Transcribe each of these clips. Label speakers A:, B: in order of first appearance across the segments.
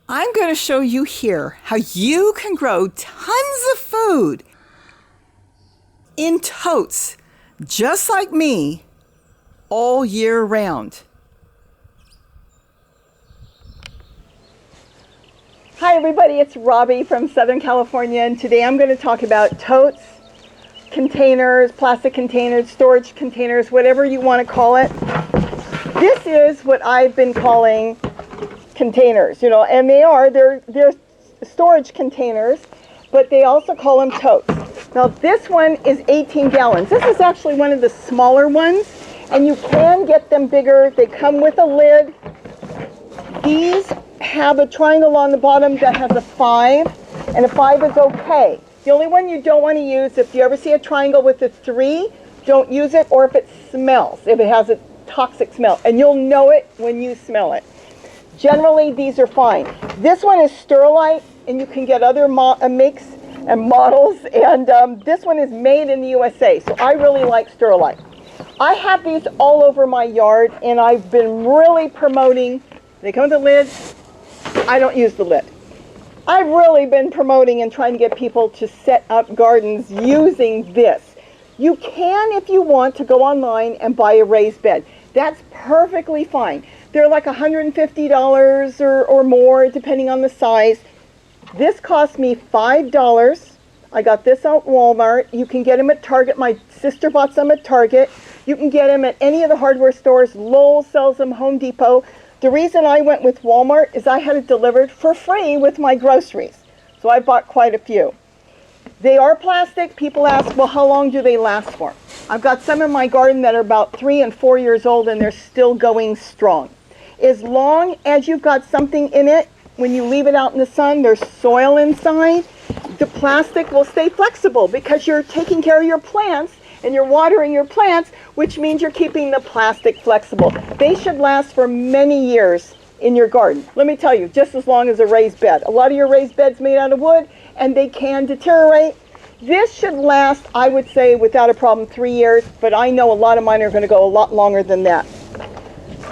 A: I'm going to show you here how you can grow tons of food in totes, just like me, all year round. Hi everybody, it's Robbie from Southern California, and today I'm going to talk about totes, containers, plastic containers, storage containers, whatever you want to call it. This is what I've been calling containers, and they're storage containers, but they also call them totes. Now this one is 18 gallons. This is actually one of the smaller ones, and you can get them bigger. They come with a lid. These have a triangle on the bottom that has a 5, and a 5 is okay. The only one you don't want to use, if you ever see a triangle with a 3, don't use it, or if it smells, if it has a toxic smell, and you'll know it when you smell it. Generally, these are fine. This one is Sterilite, and you can get other makes and models, and this one is made in the USA, so I really like Sterilite. I have these all over my yard, and I've been really promoting. They come with a lid. I don't use the lid. I've really been promoting and trying to get people to set up gardens using this. You can, if you want, to go online and buy a raised bed. That's perfectly fine. They're like $150 or more, depending on the size. This cost me $5. I got this at Walmart. You can get them at Target. My sister bought some at Target. You can get them at any of the hardware stores. Lowell sells them, Home Depot. The reason I went with Walmart is I had it delivered for free with my groceries. So I bought quite a few. They are plastic. People ask, well, how long do they last for? I've got some in my garden that are about 3 and 4 years old, and they're still going strong. As long as you've got something in it, when you leave it out in the sun, there's soil inside, the plastic will stay flexible because you're taking care of your plants and you're watering your plants, which means you're keeping the plastic flexible. They should last for many years in your garden. Let me tell you, just as long as a raised bed. A lot of your raised beds made out of wood, and they can deteriorate. This should last, I would say, without a problem, 3 years, but I know a lot of mine are going to go a lot longer than that.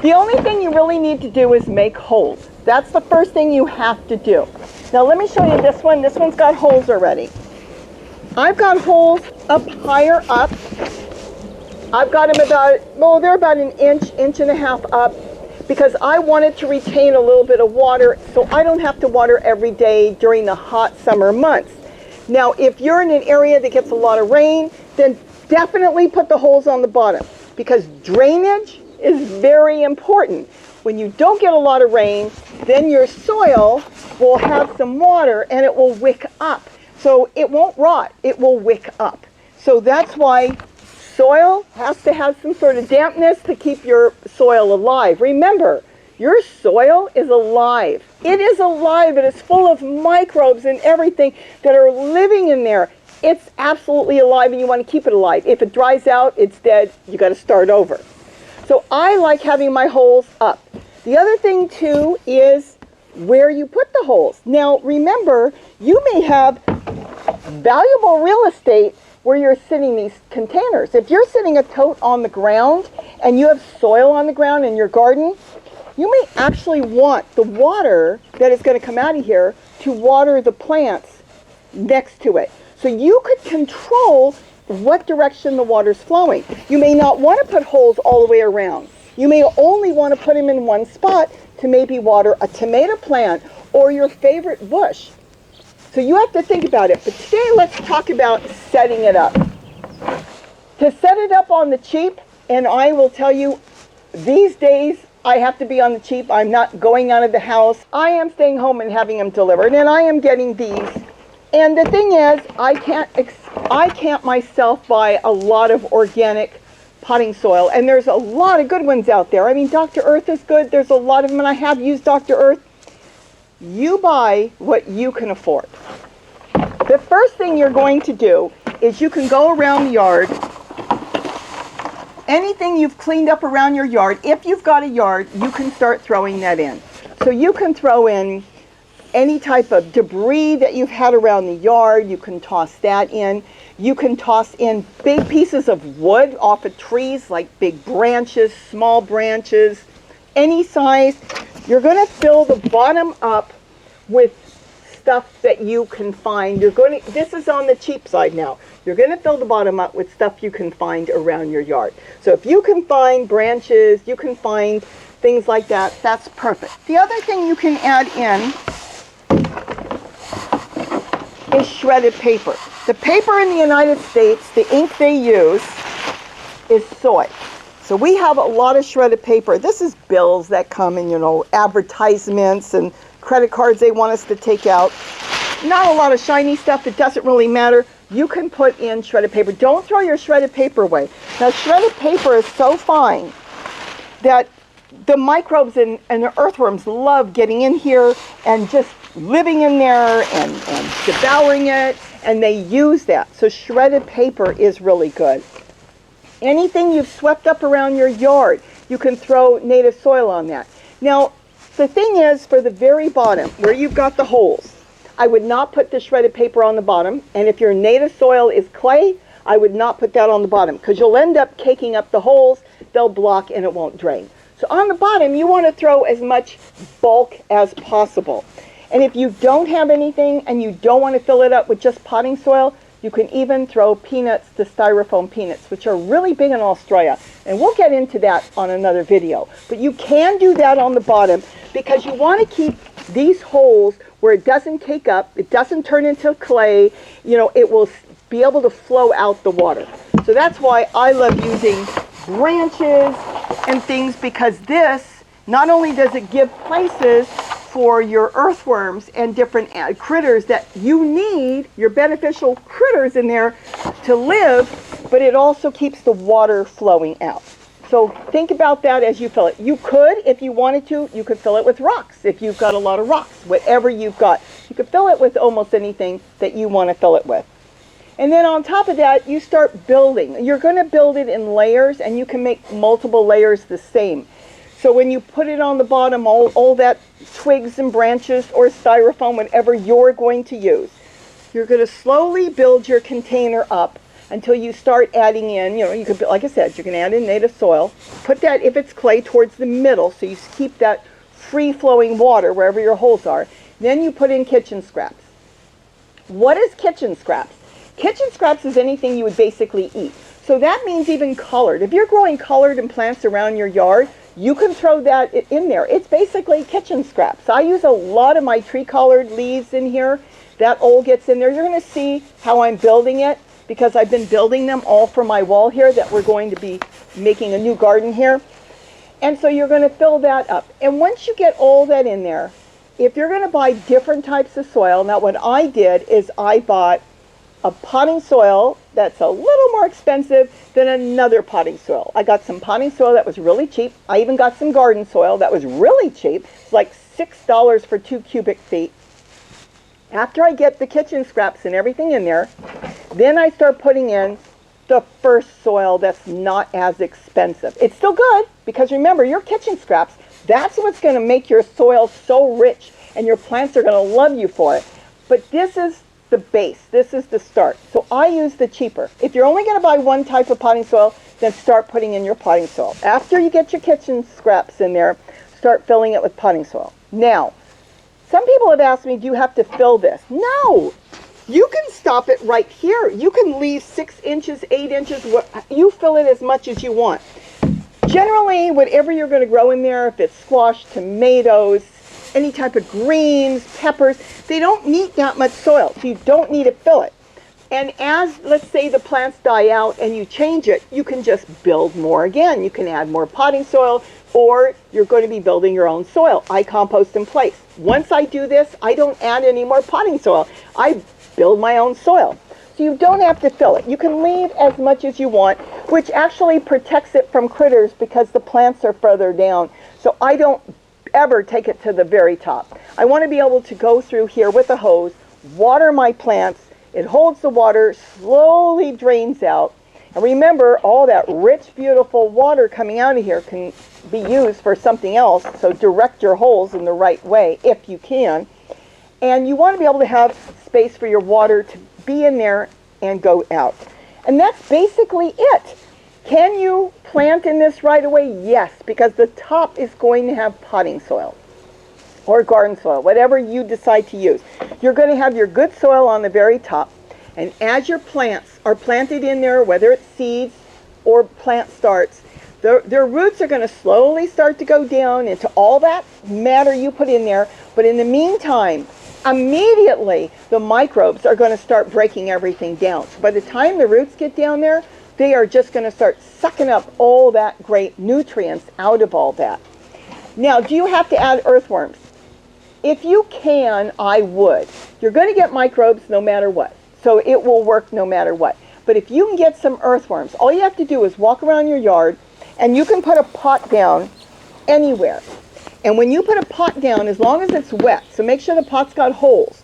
A: The only thing you really need to do is make holes. That's the first thing you have to do. Now let me show you this one. This one's got holes already. I've got holes up higher up. I've got them about, they're about an inch, inch and a half up, because I wanted to retain a little bit of water so I don't have to water every day during the hot summer months. Now, if you're in an area that gets a lot of rain, then definitely put the holes on the bottom, because drainage is very important. When you don't get a lot of rain, then your soil will have some water and it will wick up. So it won't rot, it will wick up. So that's why soil has to have some sort of dampness to keep your soil alive. Remember, your soil is alive. It is alive. It is full of microbes and everything that are living in there. It's absolutely alive, and you want to keep it alive. If it dries out, it's dead. You got to start over. So I like having my holes up. The other thing too is where you put the holes. Now remember, you may have valuable real estate where you're sitting these containers. If you're sitting a tote on the ground and you have soil on the ground in your garden, you may actually want the water that is going to come out of here to water the plants next to it. So you could control what direction the water's flowing. You may not want to put holes all the way around. You may only want to put them in one spot to maybe water a tomato plant or your favorite bush. So you have to think about it. But today let's talk about setting it up. To set it up on the cheap, and I will tell you, these days I have to be on the cheap. I'm not going out of the house. I am staying home and having them delivered, and I am getting these. And the thing is, I can't myself buy a lot of organic potting soil, and there's a lot of good ones out there. I mean, Dr. Earth is good. There's a lot of them, and I have used Dr. Earth. You buy what you can afford. The first thing you're going to do is you can go around the yard. Anything you've cleaned up around your yard, if you've got a yard, you can start throwing that in. So you can throw in any type of debris that you've had around the yard. You can toss that in. You can toss in big pieces of wood off of trees, like big branches, small branches, any size. You're going to fill the bottom up with stuff that you can find. This is on the cheap side now. You're going to fill the bottom up with stuff you can find around your yard. So if you can find branches, you can find things like that, that's perfect. The other thing you can add in is shredded paper. The paper in the United States, the ink they use is soy. So we have a lot of shredded paper. This is bills that come in, advertisements and credit cards they want us to take out. Not a lot of shiny stuff. It doesn't really matter. You can put in shredded paper. Don't throw your shredded paper away. Now, shredded paper is so fine that the microbes and the earthworms love getting in here and just living in there and devouring it, and they use that. So shredded paper is really good. Anything you've swept up around your yard, you can throw native soil on that. Now, the thing is, for the very bottom, where you've got the holes, I would not put the shredded paper on the bottom, and if your native soil is clay, I would not put that on the bottom, because you'll end up caking up the holes, they'll block, and it won't drain. So on the bottom, you want to throw as much bulk as possible. And if you don't have anything, and you don't want to fill it up with just potting soil, you can even throw peanuts, the styrofoam peanuts, which are really big in Australia. And we'll get into that on another video. But you can do that on the bottom because you want to keep these holes where it doesn't cake up, it doesn't turn into clay, it will be able to flow out the water. So that's why I love using branches and things, because this, not only does it give places for your earthworms and different critters that you need, your beneficial critters in there to live, but it also keeps the water flowing out. So think about that as you fill it. You could, if you wanted to, you could fill it with rocks if you've got a lot of rocks, whatever you've got. You could fill it with almost anything that you want to fill it with. And then on top of that, you start building. You're going to build it in layers, and you can make multiple layers the same. So when you put it on the bottom, all that twigs and branches or styrofoam, whatever you're going to use, you're going to slowly build your container up until you start adding in, you could, like I said, you can add in native soil. Put that, if it's clay, towards the middle, so you keep that free-flowing water wherever your holes are. Then you put in kitchen scraps. What is kitchen scraps? Kitchen scraps is anything you would basically eat. So that means even colored. If you're growing colored and plants around your yard, you can throw that in there. It's basically kitchen scraps. I use a lot of my tree-colored leaves in here. That all gets in there. You're going to see how I'm building it, because I've been building them all for my wall here that we're going to be making a new garden here. And so you're going to fill that up. And once you get all that in there, if you're going to buy different types of soil, now what I did is I bought a potting soil that's a little more expensive than another potting soil. I got some potting soil that was really cheap. I even got some garden soil that was really cheap. It's like $6 for 2 cubic feet. After I get the kitchen scraps and everything in there, then I start putting in the first soil that's not as expensive. It's still good, because remember, your kitchen scraps, that's what's going to make your soil so rich, and your plants are going to love you for it. But this is the base. This is the start. So I use the cheaper. If you're only going to buy one type of potting soil, then start putting in your potting soil. After you get your kitchen scraps in there, start filling it with potting soil. Now, some people have asked me, do you have to fill this? No! You can stop it right here. You can leave 6 inches, 8 inches. You fill it as much as you want. Generally, whatever you're going to grow in there, if it's squash, tomatoes, any type of greens, peppers, they don't need that much soil, so you don't need to fill it. And as, let's say, the plants die out and you change it, you can just build more again. You can add more potting soil, or you're going to be building your own soil. I compost in place. Once I do this, I don't add any more potting soil. I build my own soil. So you don't have to fill it. You can leave as much as you want, which actually protects it from critters because the plants are further down. So I don't ever take it to the very top. I want to be able to go through here with a hose, water my plants. It holds the water, slowly drains out. And remember, all that rich, beautiful water coming out of here can be used for something else. So direct your holes in the right way if you can. And you want to be able to have space for your water to be in there and go out. And that's basically it. Can you plant in this right away? Yes, because the top is going to have potting soil. or garden soil, whatever you decide to use. You're going to have your good soil on the very top. And as your plants are planted in there, whether it's seeds or plant starts, their roots are going to slowly start to go down into all that matter you put in there. But in the meantime, immediately the microbes are going to start breaking everything down. So by the time the roots get down there, they are just going to start sucking up all that great nutrients out of all that. Now, do you have to add earthworms? If you can, I would. You're going to get microbes no matter what. So it will work no matter what. But if you can get some earthworms, all you have to do is walk around your yard, and you can put a pot down anywhere. And when you put a pot down, as long as it's wet, so make sure the pot's got holes,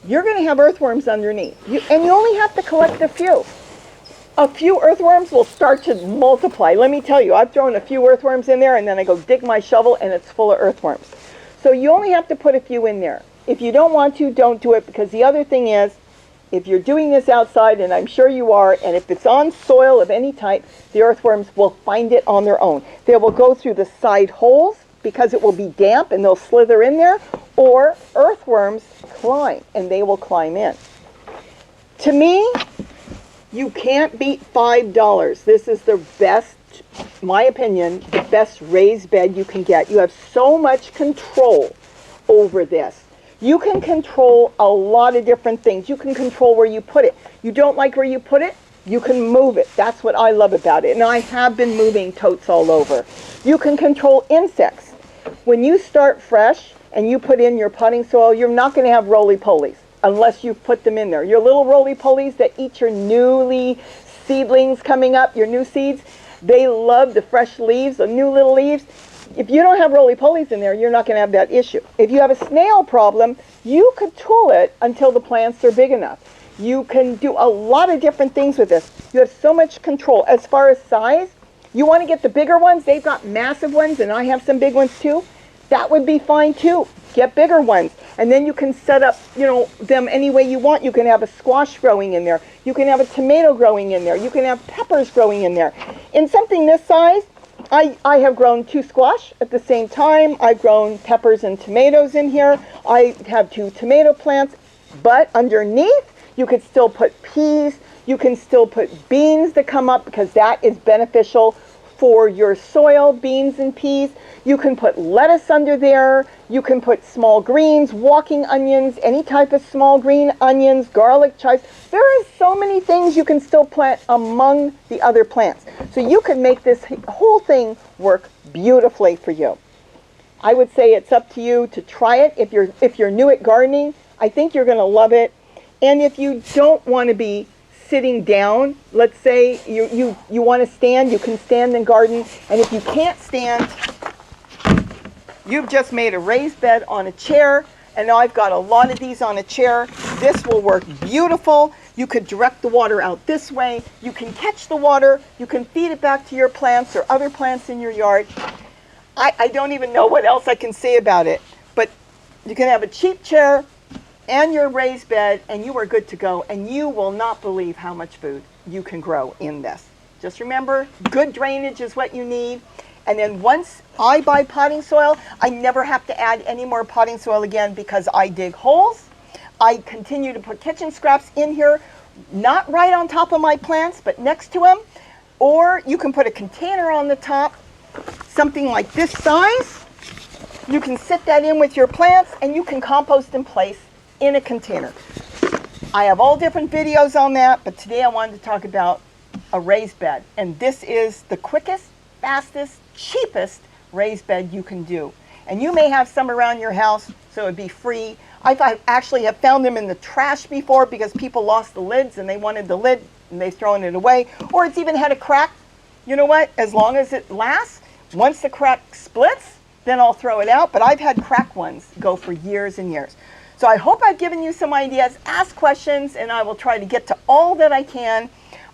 A: you're going to have earthworms underneath. And you only have to collect a few. A few earthworms will start to multiply. Let me tell you, I've thrown a few earthworms in there, and then I go dig my shovel, and it's full of earthworms. So you only have to put a few in there. If you don't want to, don't do it, because the other thing is, if you're doing this outside, and I'm sure you are, and if it's on soil of any type, the earthworms will find it on their own. They will go through the side holes because it will be damp and they'll slither in there, or earthworms climb, and they will climb in. To me, you can't beat $5. This is the best, my opinion, the best raised bed you can get. You have so much control over this. You can control a lot of different things. You can control where you put it. You don't like where you put it? You can move it. That's what I love about it. And I have been moving totes all over. You can control insects. When you start fresh and you put in your potting soil, you're not going to have roly-polies unless you put them in there. Your little roly-polies that eat your newly seedlings coming up, your new seeds, they love the fresh leaves, the new little leaves. If you don't have roly-polies in there, you're not going to have that issue. If you have a snail problem, you could tool it until the plants are big enough. You can do a lot of different things with this. You have so much control. As far as size, you want to get the bigger ones. They've got massive ones, and I have some big ones too. That would be fine too. Get bigger ones. And then you can set up, them any way you want. You can have a squash growing in there. You can have a tomato growing in there. You can have peppers growing in there. In something this size, I have grown 2 squash at the same time. I've grown peppers and tomatoes in here. I have 2 tomato plants. But underneath, you could still put peas. You can still put beans that come up because that is beneficial for your soil, beans and peas. You can put lettuce under there. You can put small greens, walking onions, any type of small green onions, garlic, chives. There are so many things you can still plant among the other plants. So you can make this whole thing work beautifully for you. I would say it's up to you to try it. If you're new at gardening, I think you're going to love it. And if you don't want to be sitting down, let's say you want to stand, you can stand and garden. And if you can't stand, you've just made a raised bed on a chair, and now I've got a lot of these on a chair. This will work beautiful. You could direct the water out this way. You can catch the water. You can feed it back to your plants or other plants in your yard. I don't even know what else I can say about it, but you can have a cheap chair and your raised bed, and you are good to go, and you will not believe how much food you can grow in this. Just remember, good drainage is what you need. And then once I buy potting soil, I never have to add any more potting soil again because I dig holes. I continue to put kitchen scraps in here, not right on top of my plants, but next to them. Or you can put a container on the top, something like this size. You can sit that in with your plants, and you can compost in place in a container. I have all different videos on that, but today I wanted to talk about a raised bed. And this is the quickest, fastest, cheapest raised bed you can do. And you may have some around your house, so it would be free. I actually have found them in the trash before because people lost the lids and they wanted the lid and they've thrown it away. Or it's even had a crack. You know what? As long as it lasts, once the crack splits, then I'll throw it out. But I've had cracked ones go for years and years. So I hope I've given you some ideas. Ask questions and I will try to get to all that I can.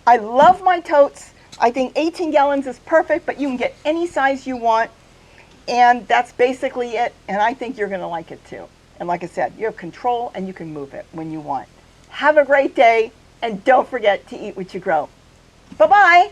A: I love my totes. I think 18 gallons is perfect, but you can get any size you want. And that's basically it. And I think you're going to like it too. And like I said, you have control and you can move it when you want. Have a great day, and don't forget to eat what you grow. Bye-bye.